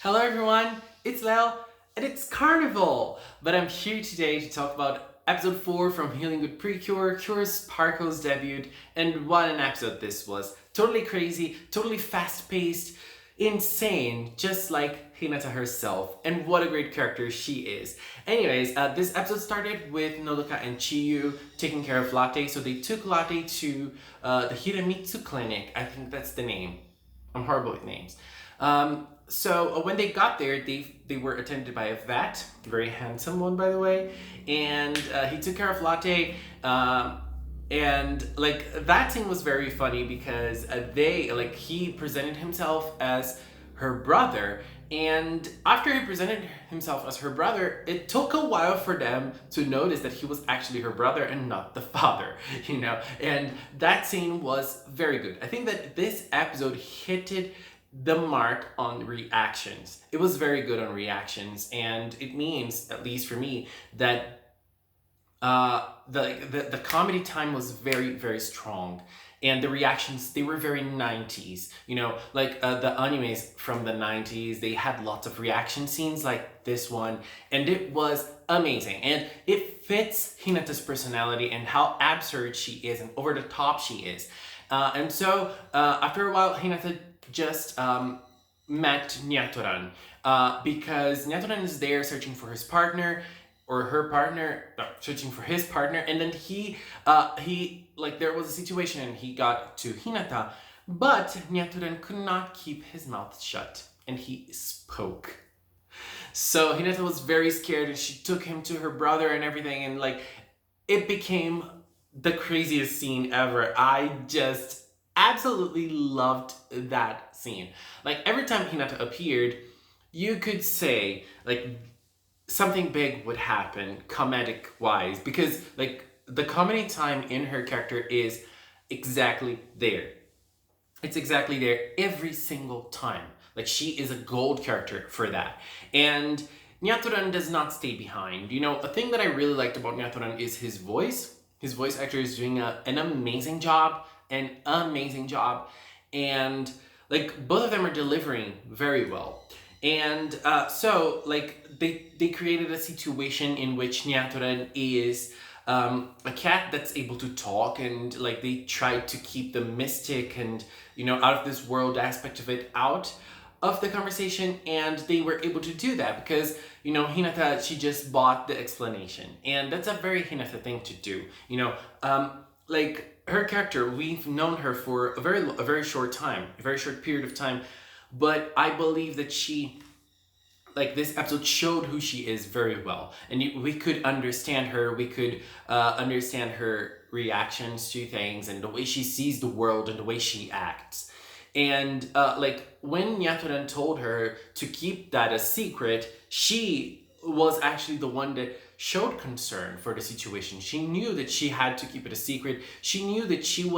Hello everyone, it's Lel, and it's Carnival! But I'm here today to talk about episode 4 from Healing with PreCure, Cure Sparkle's debut, and what an episode this was. Totally crazy, totally fast-paced, insane, just like Hinata herself, and what a great character she is. Anyways, this episode started with Nodoka and Chiyu taking care of Latte, so they took Latte to the Hiramitsu clinic, I think that's the name. I'm horrible with names. So when they got there, they were attended by a vet, very handsome one by the way, and he took care of Latte. And like that scene was very funny because he presented himself as her brother, and after he presented himself as her brother, it took a while for them to notice that he was actually her brother and not the father, you know. And that scene was very good. I think that this episode hit the mark on reactions. It was very good on reactions, and it means, at least for me, that the comedy time was very very strong, and the reactions, they were very 90s, you know, like the animes from the 90s, they had lots of reaction scenes like this one, and it was amazing, and it fits Hinata's personality and how absurd she is and over the top she is. And so after a while, Hinata just met Nyatoran, because Nyatoran is there searching for his partner, or her partner, searching for his partner, and then there was a situation and he got to Hinata, but Nyatoran could not keep his mouth shut, and he spoke. So Hinata was very scared, and she took him to her brother and everything, and like it became the craziest scene ever. I just absolutely loved that scene. Like every time Hinata appeared, you could say like something big would happen comedic wise, because like the comedy time in her character is exactly there. It's exactly there every single time. Like she is a gold character for that. And Nyatoran does not stay behind. You know, a thing that I really liked about Nyatoran is his voice. His voice actor is doing an amazing job, and like both of them are delivering very well. And they created a situation in which Nyatoran is a cat that's able to talk, and like they tried to keep the mystic and, you know, out of this world aspect of it out of the conversation, and they were able to do that because, you know, Hinata, she just bought the explanation, and that's a very Hinata thing to do, you know. Like her character, we've known her for a very short time, a very short period of time, but I believe that this episode showed who she is very well, and we could understand her. We could understand her reactions to things and the way she sees the world and the way she acts. And when Nyatoran told her to keep that a secret, she was actually the one that showed concern for the situation. She knew that she had to keep it a secret. She knew that she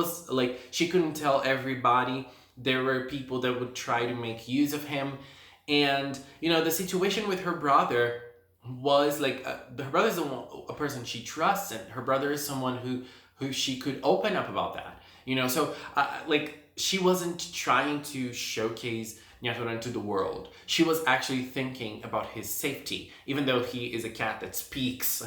couldn't tell everybody. There were people that would try to make use of him. And, you know, the situation with her brother was her brother's a person she trusts, and her brother is someone who she could open up about that, you know. So she wasn't trying to showcase Nyatoran to the world. She was actually thinking about his safety, even though he is a cat that speaks.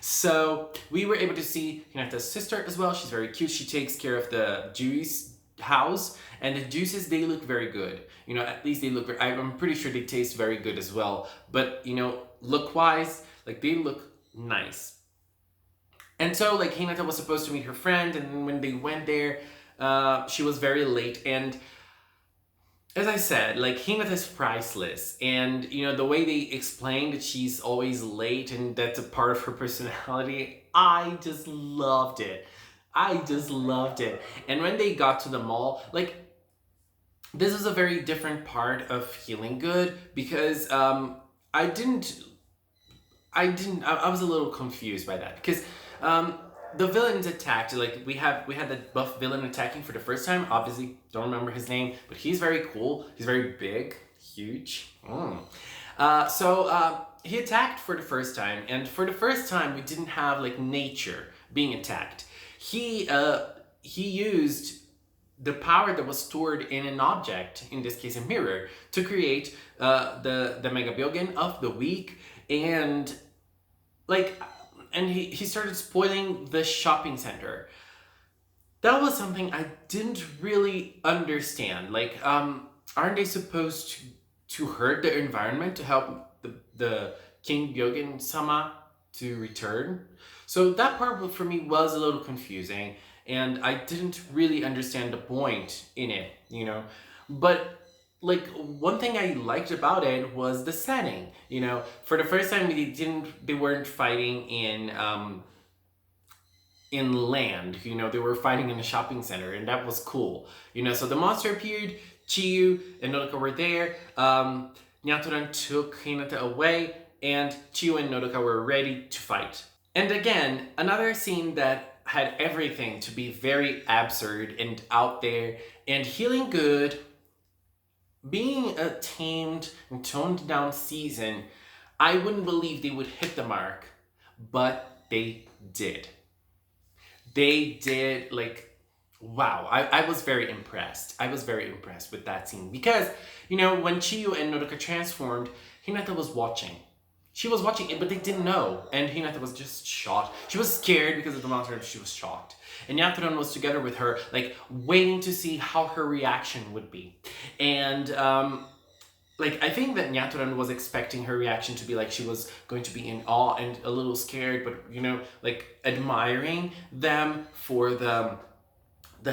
So we were able to see Hinata's sister as well. She's very cute. She takes care of the juice house, and the juices, they look very good, you know. At least they look I'm pretty sure they taste very good as well, but you know, look wise, like they look nice. And so like Hinata was supposed to meet her friend, and when they went there, she was very late. And as I said, like Hinata is priceless, and you know, the way they explained that she's always late and that's a part of her personality, I just loved it. And when they got to the mall, like this is a very different part of Healing Good, because I was a little confused by that, because the villains attacked. Like we had that buff villain attacking for the first time. Obviously, don't remember his name, but he's very cool. He's very big, huge. He attacked for the first time, and for the first time, we didn't have like nature being attacked. He used the power that was stored in an object, in this case a mirror, to create the Mega Byogen of the week. And like, and he started spoiling the shopping center. That was something I didn't really understand. Like, aren't they supposed to hurt the environment to help the King Byogen sama to return? So that part for me was a little confusing, and I didn't really understand the point in it, you know. But like, one thing I liked about it was the setting. You know, for the first time they weren't fighting in land. You know, they were fighting in a shopping center, and that was cool. You know, so the monster appeared, Chiyu and Nodoka were there. Nyatoran took Hinata away, and Chiyu and Nodoka were ready to fight. And again, another scene that had everything to be very absurd and out there and healing good. Being a tamed and toned down season, I wouldn't believe they would hit the mark, but they did. They did, like, wow. I was very impressed. I was very impressed with that scene because, you know, when Chiyu and Nodoka transformed, Hinata was watching. She was watching it, but they didn't know. And Hinata was just shocked. She was scared because of the monster, she was shocked. And Nyatoran was together with her, like, waiting to see how her reaction would be. And, like, I think that Nyatoran was expecting her reaction to be like she was going to be in awe and a little scared, but, you know, like, admiring them for the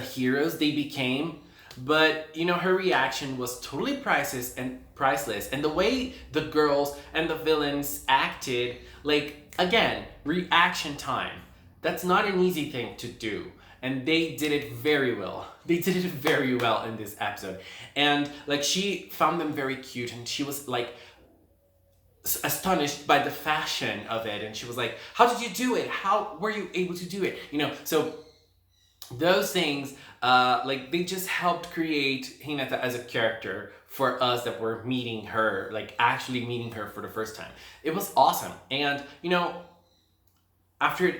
heroes they became. But, you know, her reaction was totally priceless. And the way the girls and the villains acted, like, again, reaction time. That's not an easy thing to do. And they did it very well. They did it very well in this episode. And, like, she found them very cute, and she was, like, astonished by the fashion of it. And she was like, how did you do it? How were you able to do it? You know, so those things, like, they just helped create Hinata as a character for us that were meeting her, like, actually meeting her for the first time. It was awesome. And, you know, after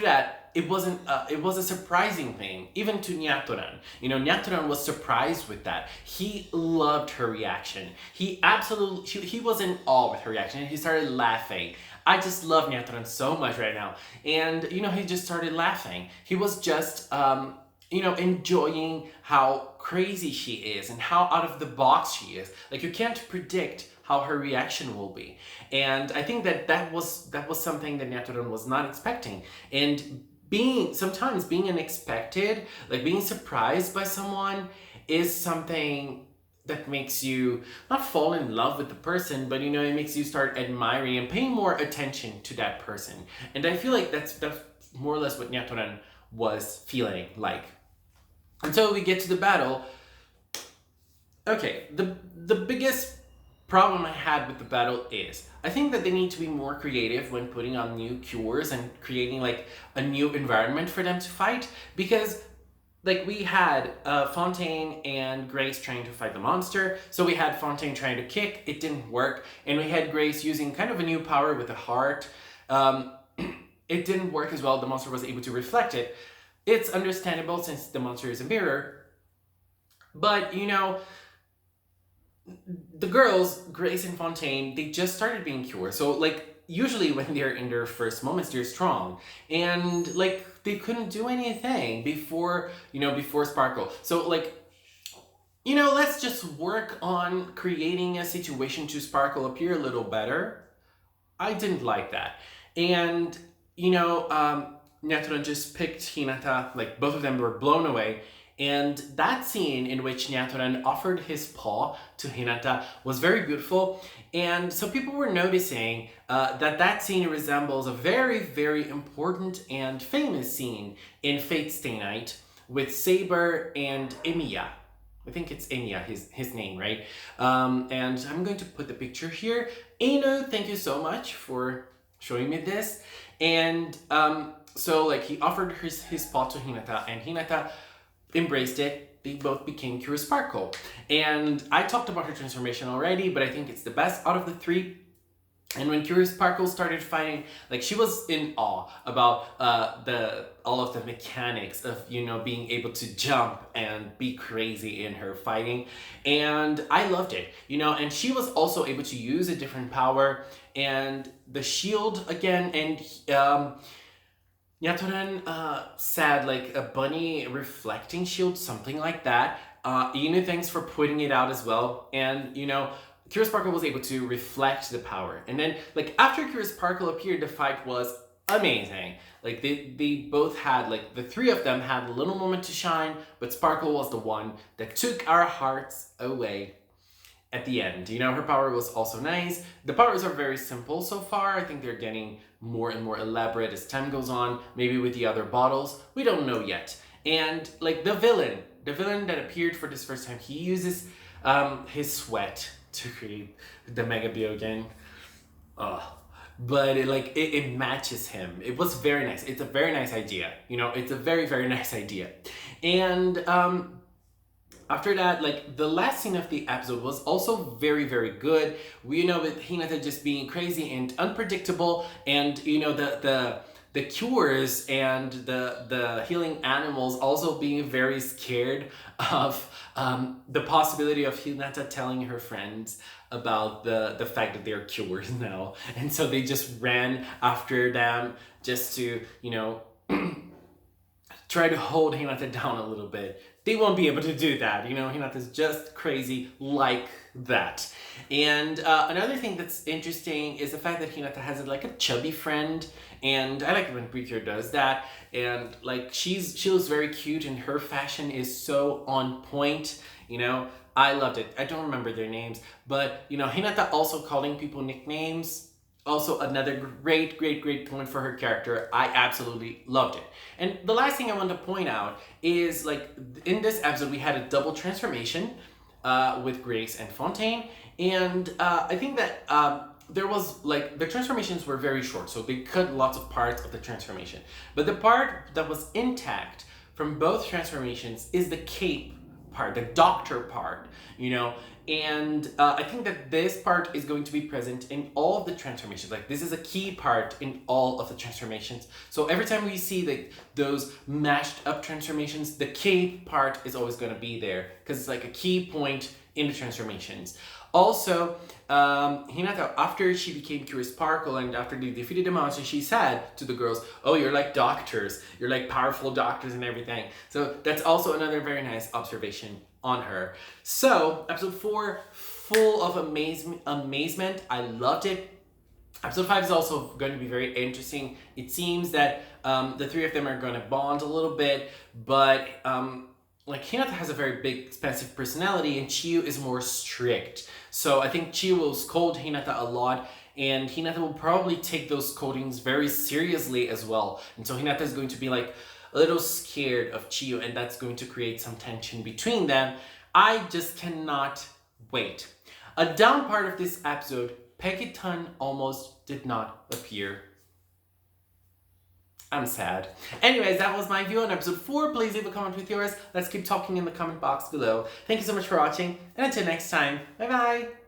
that, it was a surprising thing, even to Nyatoran. You know, Nyatoran was surprised with that. He loved her reaction. He was in awe with her reaction, and he started laughing. I just love Nyatoran so much right now. And, you know, he just started laughing. He was just, you know, enjoying how crazy she is and how out of the box she is. Like, you can't predict how her reaction will be. And I think that was something that Nyatoran was not expecting. And sometimes being unexpected, like being surprised by someone, is something that makes you not fall in love with the person, but, you know, it makes you start admiring and paying more attention to that person. And I feel like that's more or less what Nyatoran was feeling like. And so we get to the battle. Okay, the biggest problem I had with the battle is, I think that they need to be more creative when putting on new cures and creating, like, a new environment for them to fight. Because, like, we had Fontaine and Grace trying to fight the monster. So we had Fontaine trying to kick, it didn't work. And we had Grace using kind of a new power with a heart. It didn't work as well, the monster was able to reflect it. It's understandable since the monster is a mirror. But, you know, the girls, Grace and Fontaine, they just started being cured. So, like, usually when they're in their first moments, they're strong. And, like, they couldn't do anything before Sparkle. So, like, you know, let's just work on creating a situation to Sparkle appear a little better. I didn't like that. And, you know, Nyatoran just picked Hinata, like, both of them were blown away. And that scene in which Nyatoran offered his paw to Hinata was very beautiful. And so people were noticing that scene resembles a very, very important and famous scene in Fate Stay Night with Saber and Emiya. I think it's Emiya, his name, right? And I'm going to put the picture here. Eno, thank you so much for showing me this. And so, like, he offered his paw to Hinata, and Hinata embraced it. They both became Pure Sparkle. And I talked about her transformation already, but I think it's the best out of the three. And when Curious Sparkle started fighting, like she was in awe about the all of the mechanics of being able to jump and be crazy in her fighting, and I loved it. And she was also able to use a different power and the shield again, and Nyatoran said like a bunny reflecting shield, something like that. Thanks for putting it out as well, and Curious Sparkle was able to reflect the power. And then, like, after Curious Sparkle appeared, the fight was amazing. Like, they both had, like, the three of them had a little moment to shine, but Sparkle was the one that took our hearts away at the end. Her power was also nice. The powers are very simple so far. I think they're getting more and more elaborate as time goes on, maybe with the other bottles. We don't know yet. And, like, the villain that appeared for this first time, he uses his sweat to create the Mega Byogen. But it matches him. It was very nice. It's a very nice idea. It's a very, very nice idea. And after that, like, the last scene of the episode was also very, very good. With Hinata just being crazy and unpredictable, and the cures and the healing animals also being very scared of the possibility of Hinata telling her friends about the fact that they're cures now. And so they just ran after them just to, try to hold Hinata down a little bit. They won't be able to do that. Hinata's just crazy like that. And another thing that's interesting is the fact that Hinata has like a chubby friend, and I like it when PreCure does that. And like she looks very cute, and her fashion is so on point. I loved it. I don't remember their names, but Hinata also calling people nicknames. Also another great point for her character. I absolutely loved it. And the last thing I want to point out is, like, in this episode we had a double transformation with Grace and Fontaine, and I think that there was, like, the transformations were very short, so they cut lots of parts of the transformation. But the part that was intact from both transformations is the cape part, the doctor part, and I think that this part is going to be present in all of the transformations. Like, this is a key part in all of the transformations. So every time we see those mashed up transformations, the cape part is always going to be there because it's like a key point in the transformations. Also, Hinata, after she became Curious Sparkle and after they defeated the monster, she said to the girls, "Oh, you're like doctors. You're like powerful doctors and everything." So that's also another very nice observation on her. So, episode 4, full of amazement. I loved it. Episode 5 is also going to be very interesting. It seems that the three of them are going to bond a little bit, but like, Hinata has a very big, expansive personality, and Chiyu is more strict. So I think Chiyu will scold Hinata a lot, and Hinata will probably take those scoldings very seriously as well. And so Hinata is going to be like a little scared of Chiyu, and that's going to create some tension between them. I just cannot wait. A down part of this episode, Peggy-tun almost did not appear. I'm sad. Anyways, that was my view on episode 4. Please leave a comment with yours. Let's keep talking in the comment box below. Thank you so much for watching, and until next time, bye bye!